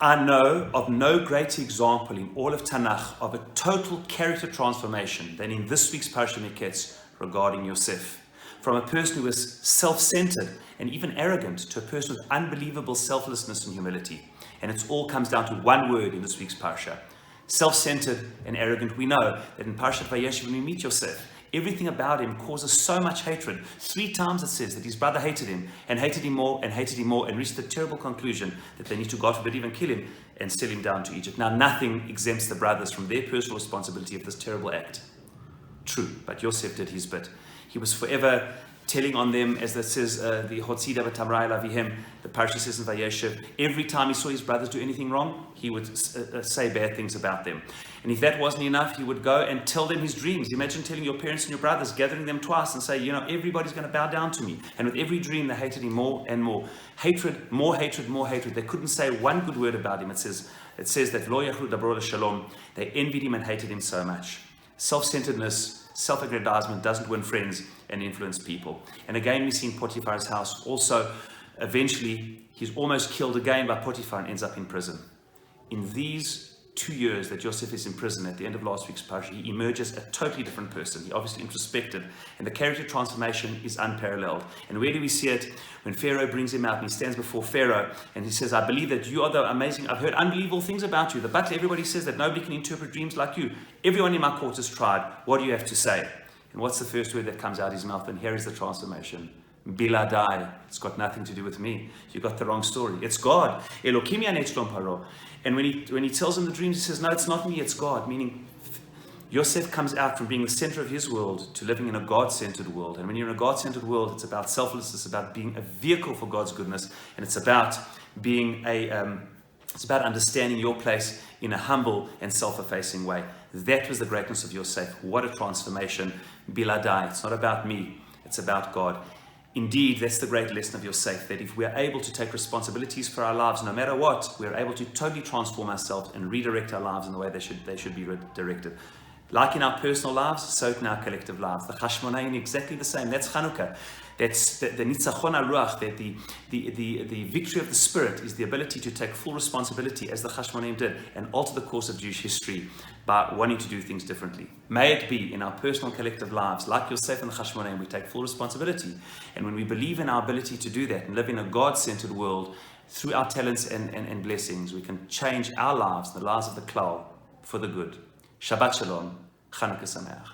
I know of no greater example in all of Tanakh of a total character transformation than in this week's Parashat Mikeitz regarding Yosef. From a person who was self-centered and even arrogant to a person with unbelievable selflessness and humility. And it all comes down to one word in this week's Parasha. Self-centered and arrogant. We know that in Parashat Vayeshev, when we meet Yosef, everything about him causes so much hatred. 3 times it says that his brother hated him and hated him more and hated him more and reached the terrible conclusion that they need to, God forbid, even kill him and sell him down to Egypt. Now, nothing exempts the brothers from their personal responsibility of this terrible act. True, but Yosef did his bit. He was forever telling on them, as that says, the Hotzida v'tamrai lavihem, the Parasha says in Vayeshev, every time he saw his brothers do anything wrong, he would say bad things about them. And if that wasn't enough, he would go and tell them his dreams. Imagine telling your parents and your brothers, gathering them twice and say, everybody's going to bow down to me. And with every dream, they hated him more and more. Hatred, more hatred, more hatred. They couldn't say one good word about him. It says that lo yachlu dabro shalom. They envied him and hated him so much. Self-centeredness, self-aggrandizement doesn't win friends and influence people. And again, we see in Potiphar's house also, eventually, he's almost killed again by Potiphar and ends up in prison. In these 2 years that Yosef is in prison at the end of last week's parasha, he emerges a totally different person. He obviously introspected, and the character transformation is unparalleled. And where do we see it? When Pharaoh brings him out and he stands before Pharaoh and he says, I believe that you are the amazing, I've heard unbelievable things about you. The butler, everybody says that nobody can interpret dreams like you. Everyone in my court has tried. What do you have to say? And what's the first word that comes out of his mouth? And here is the transformation. Biladai. It's got nothing to do with me. You got the wrong story. It's God. Elokim yanech paro. And when he tells him the dreams, he says, no, it's not me, it's God. Meaning, Yosef comes out from being the center of his world to living in a God-centered world. And when you're in a God-centered world, it's about selflessness, it's about being a vehicle for God's goodness, and it's about being it's about understanding your place in a humble and self-effacing way. That was the greatness of Yosef. What a transformation. Biladai. It's not about me, it's about God. Indeed, that's the great lesson of Yosef, that if we are able to take responsibilities for our lives, no matter what, we are able to totally transform ourselves and redirect our lives in the way they should be directed. Like in our personal lives, so in our collective lives. The Chashmonaim, exactly the same. That's Chanukah. That's the Nitzachon HaRuach, that the victory of the Spirit is the ability to take full responsibility, as the Chashmonaim did, and alter the course of Jewish history by wanting to do things differently. May it be in our personal and collective lives, like Yosef and the Chashmonaim, we take full responsibility. And when we believe in our ability to do that and live in a God-centered world, through our talents and blessings, we can change our lives, the lives of the Klal, for the good. Shabbat Shalom. Chanukah Sameach.